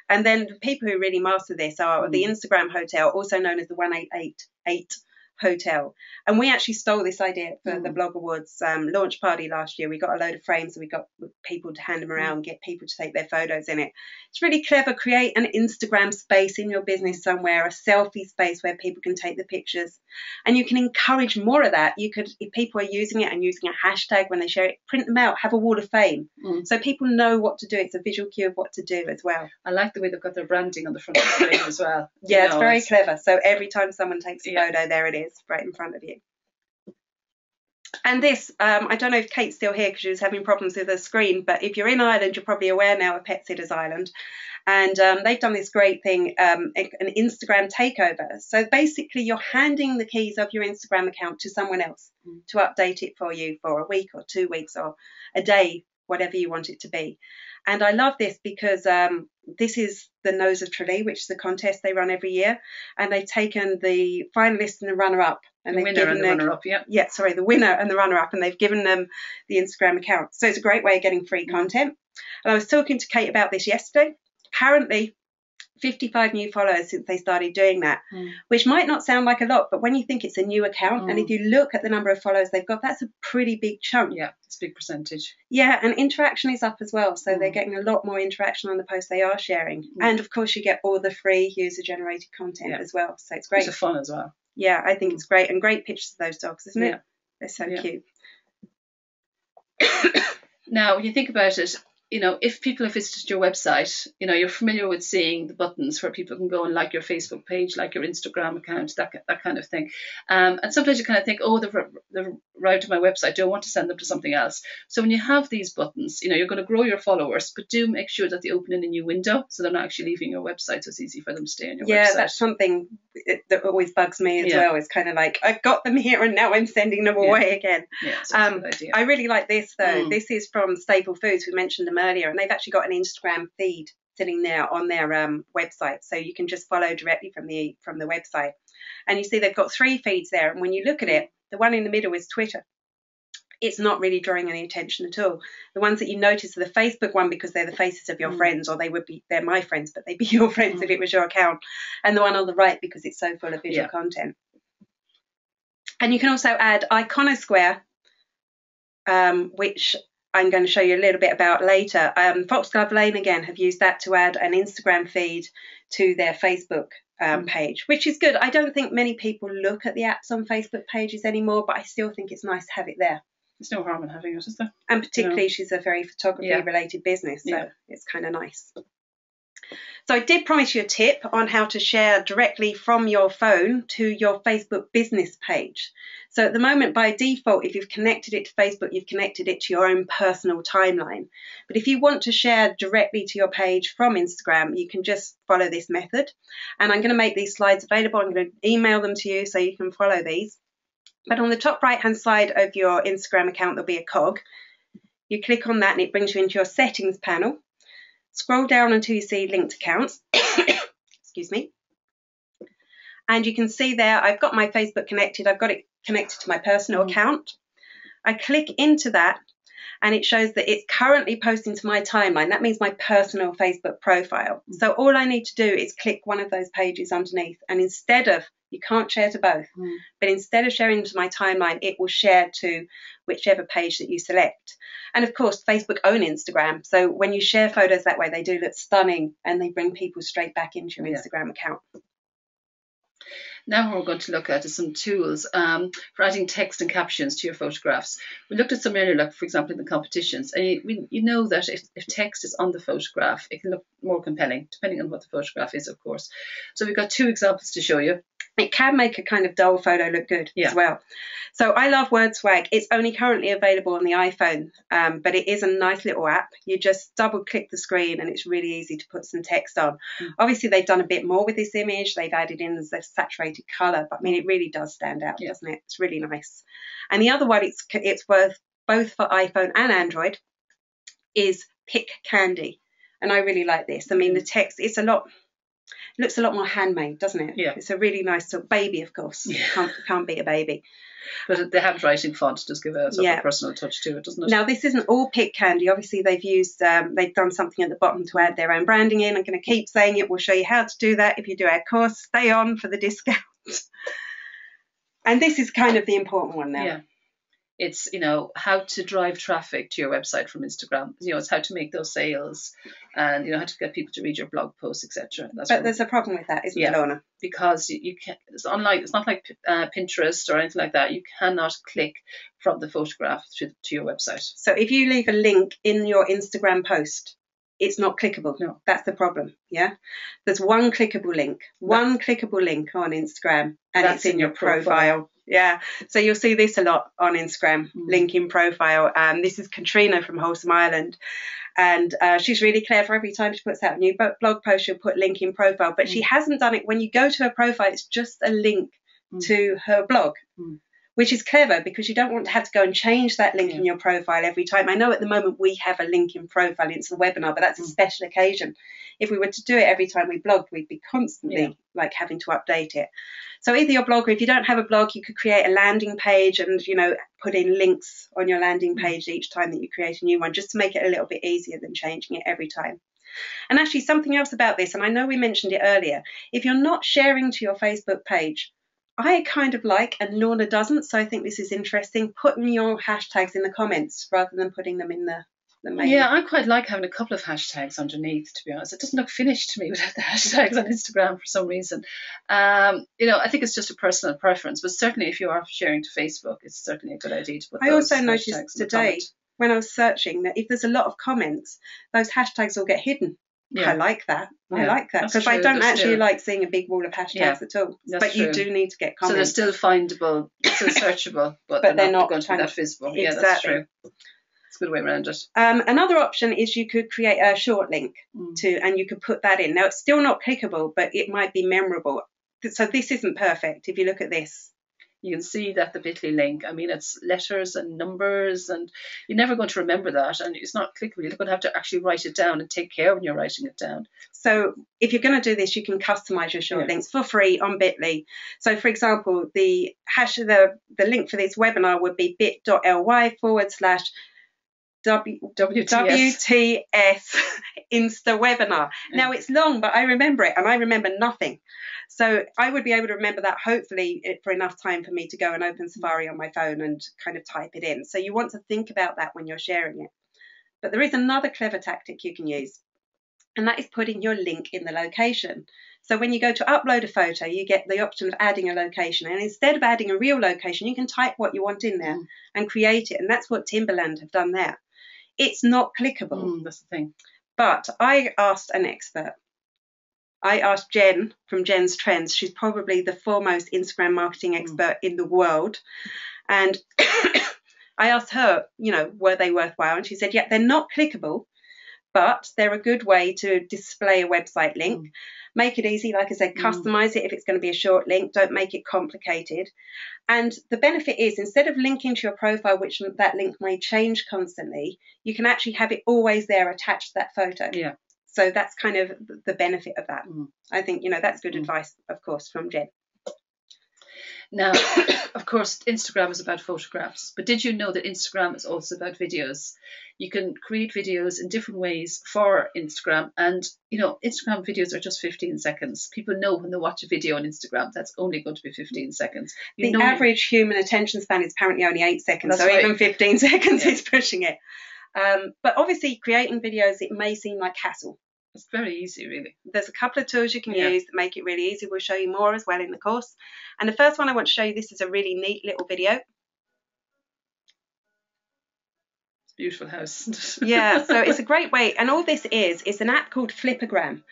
And then the people who really master this are the Instagram Hotel, also known as the 1888 Hotel. And we actually stole this idea for the Blog Awards launch party last year. We got a load of frames and we got people to hand them around, get people to take their photos in it. It's really clever. Create an Instagram space in your business somewhere, a selfie space where people can take the pictures. And you can encourage more of that. You could, if people are using it and using a hashtag when they share it, print them out, have a wall of fame. So people know what to do. It's a visual cue of what to do as well. I like the way they've got their branding on the front of the frame as well. Yeah, it's very clever. So every time someone takes a photo, there it is, right in front of you. And this, I don't know if Kate's still here because she was having problems with her screen, but if you're in Ireland, you're probably aware now of Pet Sitters Ireland. And they've done this great thing, an Instagram takeover. So basically, you're handing the keys of your Instagram account to someone else to update it for you for a week or 2 weeks or a day, whatever you want it to be. And I love this because this is the Nose of Tralee, which is a contest they run every year. And they've taken the finalist and the runner-up. And the winner and the runner-up, the winner and the runner-up. And they've given them the Instagram account. So it's a great way of getting free content. And I was talking to Kate about this yesterday. Apparently, 55 new followers since they started doing that, which might not sound like a lot, but when you think it's a new account, and if you look at the number of followers they've got, that's a pretty big chunk. Yeah, it's a big percentage. Yeah, and interaction is up as well, so they're getting a lot more interaction on the posts they are sharing. And of course, you get all the free user-generated content as well, so it's great. It's fun as well. Yeah, I think it's great, and great pictures of those dogs, isn't it? They're so cute. Now, when you think about it, if people have visited your website, you're familiar with seeing the buttons where people can go and like your Facebook page, like your Instagram account, that kind of thing. And sometimes you kind of think, oh, they've arrived to my website. Do I want to send them to something else? So when you have these buttons, you're going to grow your followers, but do make sure that they open in a new window so they're not actually leaving your website, so it's easy for them to stay on your website. Yeah, that's something that always bugs me as well. It's kind of like, I've got them here and now I'm sending them away again. Yeah, that's a good idea. I really like this though. This is from Staple Foods. We mentioned them earlier, and they've actually got an Instagram feed sitting there on their website, so you can just follow directly from the website. And you see they've got 3 feeds there, and when you look at it, the one in the middle is Twitter. It's not really drawing any attention at all. The ones that you notice are the Facebook one because they're the faces of your friends, or they're my friends, but they'd be your friends if it was your account. And the one on the right because it's so full of visual content. And you can also add Iconosquare, which I'm going to show you a little bit about later. Foxglove Lane, again, have used that to add an Instagram feed to their Facebook page, which is good. I don't think many people look at the apps on Facebook pages anymore, but I still think it's nice to have it there. There's no harm in having it, is there? And particularly she's a very photography-related business, so it's kind of nice. So I did promise you a tip on how to share directly from your phone to your Facebook business page. So at the moment, by default, if you've connected it to Facebook, you've connected it to your own personal timeline. But if you want to share directly to your page from Instagram, you can just follow this method. And I'm going to make these slides available. I'm going to email them to you so you can follow these. But on the top right-hand side of your Instagram account, there'll be a cog. You click on that and it brings you into your settings panel. Scroll down until you see linked accounts. Excuse me. And you can see there I've got my Facebook connected. I've got it connected to my personal account. I click into that and it shows that it's currently posting to my timeline. That means my personal Facebook profile. So all I need to do is click one of those pages underneath, and instead of, you can't share to both, but instead of sharing to my timeline, it will share to whichever page that you select. And of course, Facebook own Instagram. So when you share photos that way, they do look stunning and they bring people straight back into your Instagram account. Now what we're going to look at is some tools for adding text and captions to your photographs. We looked at some earlier, like for example in the competitions, and you know that if text is on the photograph, it can look more compelling, depending on what the photograph is, of course. So we've got two examples to show you. It can make a kind of dull photo look good as well. So I love WordSwag. It's only currently available on the iPhone, but it is a nice little app. You just double click the screen and it's really easy to put some text on. Obviously, they've done a bit more with this image. They've added in the saturated colour, but I mean, it really does stand out, doesn't it? It's really nice. And the other one, it's both for iPhone and Android, is Piccandy. And I really like this. I mean, the text, it looks a lot more handmade, doesn't it? Yeah. It's a really nice sort of baby, of course. Can't beat a baby. But the handwriting font does give a sort of personal touch to it, doesn't it? Now, this isn't all Piccandy. Obviously, they've done something at the bottom to add their own branding in. I'm going to keep saying it. We'll show you how to do that if you do our course. Stay on for the discount. And this is kind of the important one now. Yeah. It's, how to drive traffic to your website from Instagram. It's how to make those sales and, how to get people to read your blog posts, etc. But there's a problem with that, isn't there, Lorna? Because you can't, it's not like Pinterest or anything like that. You cannot click from the photograph to your website. So if you leave a link in your Instagram post, it's not clickable. No. That's the problem, yeah? There's one clickable link on Instagram, and it's in your profile. Yeah, so you'll see this a lot on Instagram, link in profile. This is Katrina from Wholesome Ireland, and she's really clever. Every time she puts out a new blog post, she'll put link in profile, but she hasn't done it. When you go to her profile, it's just a link to her blog, which is clever because you don't want to have to go and change that link in your profile every time. I know at the moment we have a link in profile into the webinar, but that's a special occasion. If we were to do it every time we blogged, we'd be constantly having to update it. So either your blog, or if you don't have a blog, you could create a landing page and, put in links on your landing page each time that you create a new one, just to make it a little bit easier than changing it every time. And actually something else about this, and I know we mentioned it earlier, if you're not sharing to your Facebook page, I kind of like, and Lorna doesn't, so I think this is interesting, putting your hashtags in the comments rather than putting them in the main. Yeah, I quite like having a couple of hashtags underneath, to be honest. It doesn't look finished to me without the hashtags on Instagram for some reason. I think it's just a personal preference, but certainly if you are sharing to Facebook, it's certainly a good idea to put those hashtags. I also noticed today when I was searching that if there's a lot of comments, those hashtags will get hidden. Yeah. I like that because I don't actually like seeing a big wall of hashtags at all. But true. You do need to get comments. So they're still findable, still searchable, but they're not going to be that visible. Exactly. Yeah, that's true. It's a good way around it. Another option is you could create a short link and you could put that in. Now, it's still not clickable, but it might be memorable. So this isn't perfect. If you look at this, you can see that the bit.ly link, it's letters and numbers, and you're never going to remember that, and it's not clickable. You're going to have to actually write it down and take care when you're writing it down. So if you're going to do this, you can customize your short links for free on bit.ly. So for example, the link for this webinar would be bit.ly/ WTS Insta webinar. Now it's long, but I remember it, and I remember nothing. So I would be able to remember that hopefully for enough time for me to go and open Safari on my phone and kind of type it in. So you want to think about that when you're sharing it. But there is another clever tactic you can use, and that is putting your link in the location. So when you go to upload a photo, you get the option of adding a location. And instead of adding a real location, you can type what you want in there and create it. And that's what Timberland have done there. It's not clickable. That's the thing. But I asked an expert, I asked Jen from Jen's Trends. She's probably the foremost Instagram marketing expert in the world. And I asked her, were they worthwhile? And she said, yeah, they're not clickable, but they're a good way to display a website link. Make it easy, like I said, customize it if it's going to be a short link. Don't make it complicated. And the benefit is, instead of linking to your profile, which that link may change constantly, you can actually have it always there attached to that photo. Yeah. So that's kind of the benefit of that. I think, that's good advice, of course, from Jen. Now, of course, Instagram is about photographs, but did you know that Instagram is also about videos? You can create videos in different ways for Instagram, and Instagram videos are just 15 seconds. People know when they watch a video on Instagram, that's only going to be 15 seconds. The average human attention span is apparently only 8 seconds, so even 15 seconds is pushing it. But obviously, creating videos, it may seem like hassle. It's very easy, really. There's a couple of tools you can use that make it really easy. We'll show you more as well in the course. And the first one I want to show you, this is a really neat little video. It's a beautiful house. Yeah, so it's a great way. And all this is an app called Flipagram.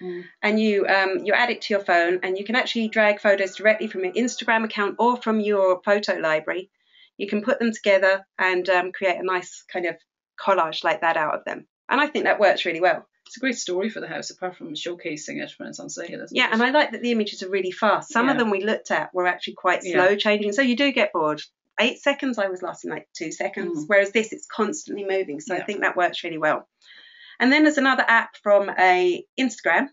And you add it to your phone, and you can actually drag photos directly from your Instagram account or from your photo library. You can put them together and create a nice kind of collage like that out of them. And I think that works really well. It's a great story for the house, apart from showcasing it when it's on sale, isn't it? Yeah, and I like that the images are really fast. Some of them we looked at were actually quite slow changing, so you do get bored. 8 seconds, I was lost in like 2 seconds, whereas this, it's constantly moving, so I think that works really well. And then there's another app from Instagram.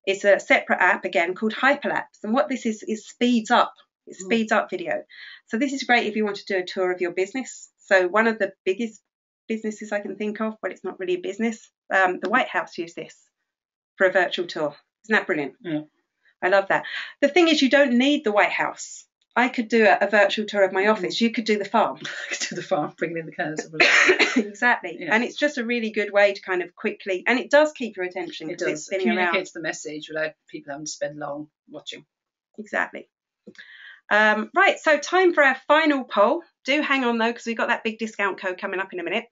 It's a separate app, again, called Hyperlapse, and what this is speeds up. It speeds up video. So this is great if you want to do a tour of your business. So one of the biggest businesses I can think of, but it's not really a business, the White House used this for a virtual tour. Isn't that brilliant? Yeah. I love that. The thing is, you don't need the White House. I could do a virtual tour of my office. You could do the farm. I could do the farm, bringing in the cows. Exactly. Yeah. And it's just a really good way to kind of quickly, and it does keep your attention. It does. It communicates the message without people having to spend long watching. Exactly. Right, so time for our final poll. Do hang on, though, because we've got that big discount code coming up in a minute.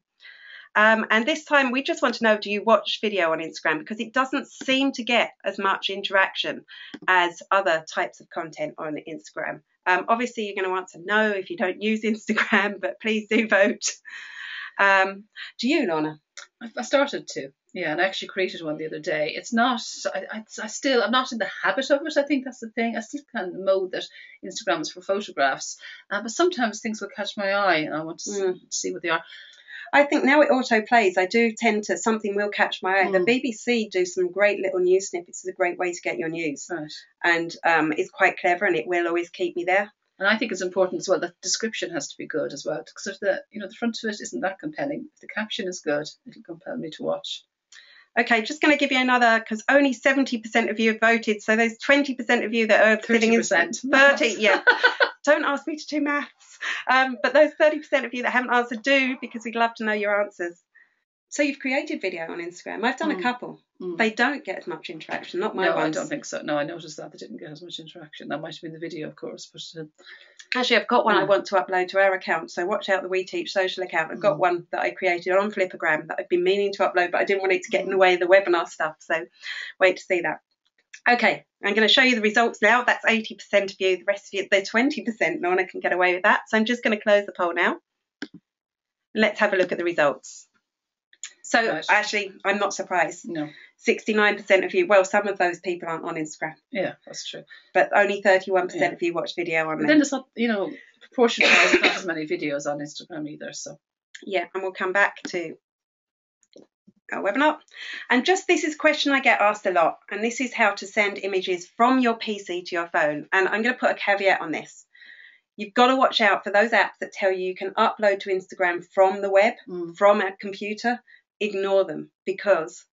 And this time we just want to know, do you watch video on Instagram? Because it doesn't seem to get as much interaction as other types of content on Instagram. Obviously, you're going to answer no if you don't use Instagram, but please do vote. Do you, Lorna? I started to, and I actually created one the other day. It's not, I'm not in the habit of it. I think that's the thing. I still kind of know that Instagram is for photographs, but sometimes things will catch my eye and I want to see what they are. I think now it auto plays. I do tend to, something will catch my eye. The BBC do some great little news snippets. It's a great way to get your news. Right. And it's quite clever, and it will always keep me there. And I think it's important as well that the description has to be good as well, because if the front of it isn't that compelling, if the caption is good, it'll compel me to watch. Okay, just going to give you another, because only 70% of you have voted, so there's 20% of you that are 30%. sitting in 30. Yeah. Don't ask me to do maths. But those 30% of you that haven't answered do, because we'd love to know your answers. So you've created video on Instagram. I've done a couple. They don't get as much interaction, not my ones. No, I don't think so. No, I noticed that they didn't get as much interaction. That might have been the video, of course. But actually, I've got one I want to upload to our account. So watch out the We Teach social account. I've got one that I created on Flipagram that I've been meaning to upload, but I didn't want it to get in the way of the webinar stuff. So wait to see that. Okay, I'm going to show you the results now. That's 80% of you. The rest of you, they're 20%. No one can get away with that. So I'm just going to close the poll now. Let's have a look at the results. So actually, I'm not surprised. No. 69% of you, well, some of those people aren't on Instagram. Yeah, that's true. But only 31% of you watch video on there. Then it's not, proportion-wise, not as many videos on Instagram either. So. Yeah, and we'll come back to our webinar. And just this is a question I get asked a lot, and this is how to send images from your PC to your phone. And I'm going to put a caveat on this. You've got to watch out for those apps that tell you can upload to Instagram from the web, from a computer. Ignore them, because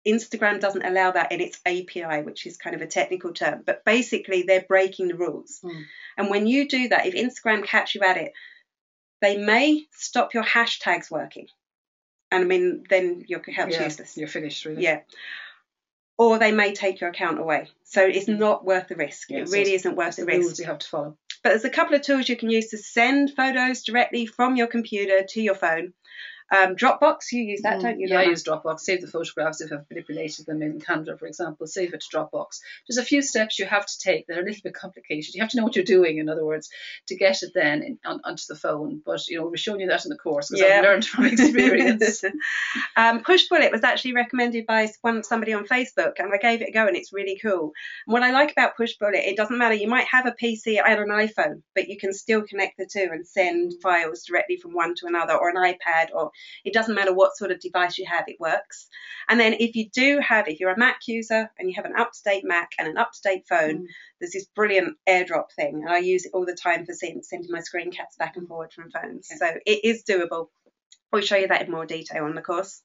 Instagram doesn't allow that in its API, which is kind of a technical term. But basically, they're breaking the rules. And when you do that, if Instagram catch you at it, they may stop your hashtags working. And I mean, then your account's useless. You're finished, really. Yeah. Or they may take your account away. So it's not worth the risk. It really isn't worth the risk. Rules you have to follow. But there's a couple of tools you can use to send photos directly from your computer to your phone. Dropbox, you use that, don't you, Yeah, I Lorna? use Dropbox. Save the photographs if I've manipulated them in Canva, for example. Save it to Dropbox. There's a few steps you have to take that are a little bit complicated. You have to know what you're doing, in other words, to get it then onto the phone. But, we're showing you that in the course because I've learned from experience. Pushbullet was actually recommended by somebody on Facebook, and I gave it a go, and it's really cool. And what I like about Pushbullet, it doesn't matter. You might have a PC and an iPhone, but you can still connect the two and send files directly from one to another, or an iPad, or it doesn't matter what sort of device you have, it works. And then if you're a Mac user and you have an up-to-date Mac and an up-to-date phone, there's this brilliant AirDrop thing, and I use it all the time for sending my screen caps back and forward from phones. Okay. So it is doable. We'll show you that in more detail on the course.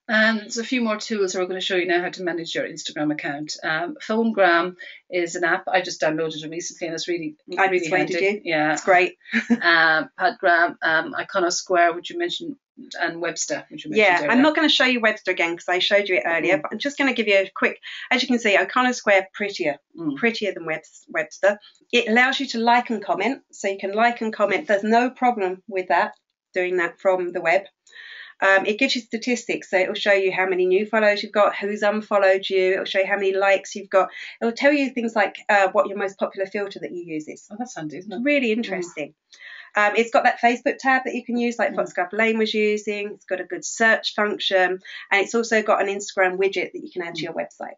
And there's a few more tools that we're going to show you now how to manage your Instagram account. PhoneGram is an app. I just downloaded it recently, and it's really handy. You. Yeah, it's great. Padgram, Iconosquare, which you mentioned, and Webster, which you mentioned earlier. I'm not going to show you Webster again because I showed you it earlier, but I'm just going to give you a quick. As you can see, Iconosquare prettier than Webster. It allows you to like and comment, so you can like and comment. There's no problem with that, doing that from the web. It gives you statistics, so it will show you how many new follows you've got, who's unfollowed you, it will show you how many likes you've got. It will tell you things like what your most popular filter that you use is. Oh, that's handy, isn't it? Really interesting. It's got that Facebook tab that you can use, like Foxglove Lane was using. It's got a good search function, and it's also got an Instagram widget that you can add to your website.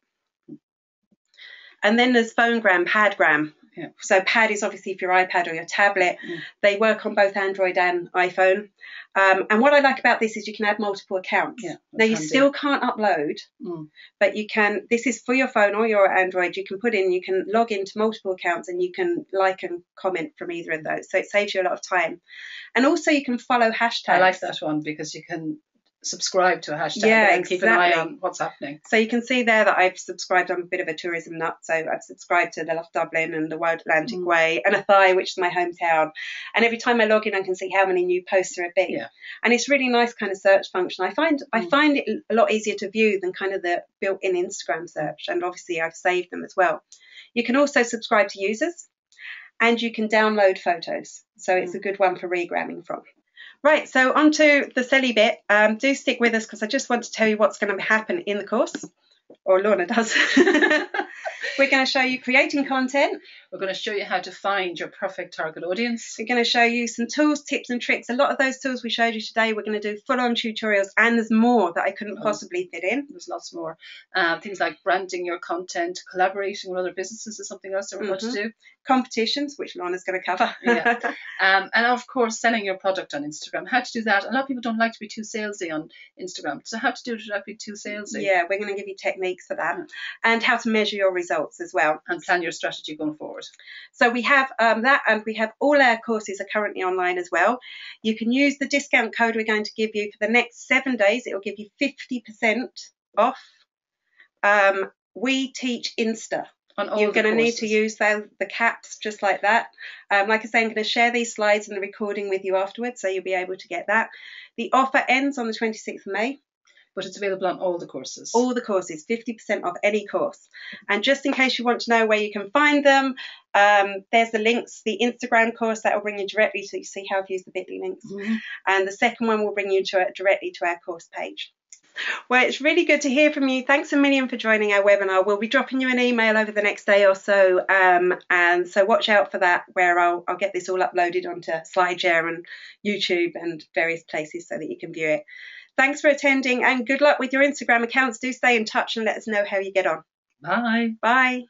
And then there's PhoneGram, Padgram. Yeah. So Pad is obviously for your iPad or your tablet. They work on both Android and iPhone. And what I like about this is you can add multiple accounts. Yeah, now you still can't upload, but you can. This is for your phone or your Android. You can log into multiple accounts, and you can like and comment from either of those. So it saves you a lot of time. And also you can follow hashtags. I like that one because you can subscribe to a hashtag and keep an eye on what's happening. So you can see there that I've subscribed. I'm a bit of a tourism nut, so I've subscribed to the Loft Dublin and the Wild Atlantic Way and Athy, which is my hometown. And every time I log in, I can see how many new posts there have been. Yeah. And it's really nice kind of search function. I find it a lot easier to view than kind of the built-in Instagram search. And obviously I've saved them as well. You can also subscribe to users, and you can download photos. So it's a good one for regramming from. Right, so on to the silly bit. Do stick with us because I just want to tell you what's going to happen in the course, or Lorna does. We're going to show you creating content. We're going to show you how to find your perfect target audience. We're going to show you some tools, tips and tricks. A lot of those tools we showed you today, we're going to do full-on tutorials, and there's more that I couldn't possibly fit in. There's lots more. Things like branding your content, collaborating with other businesses is something else that we're going to do. Competitions, which Lorna's going to cover. And of course, selling your product on Instagram. How to do that. A lot of people don't like to be too salesy on Instagram. So how to do it without being too salesy. Yeah, we're going to give you techniques for that, and how to measure your results as well. And plan your strategy going forward. So we have that, and we have all our courses are currently online as well. You can use the discount code we're going to give you for the next 7 days. It will give you 50% off. We teach Insta. You're going to need to use the caps just like that. Like I say, I'm going to share these slides and the recording with you afterwards, so you'll be able to get that. The offer ends on the 26th of May. But it's available on all the courses. All the courses, 50% off any course. And just in case you want to know where you can find them, there's the links. The Instagram course, that will bring you directly to, you see how I've used the bit.ly links. And the second one will bring you directly to our course page. Well, it's really good to hear from you. Thanks a million for joining our webinar. We'll be dropping you an email over the next day or so. And so watch out for that, where I'll get this all uploaded onto SlideShare and YouTube and various places so that you can view it. Thanks for attending, and good luck with your Instagram accounts. Do stay in touch and let us know how you get on. Bye. Bye.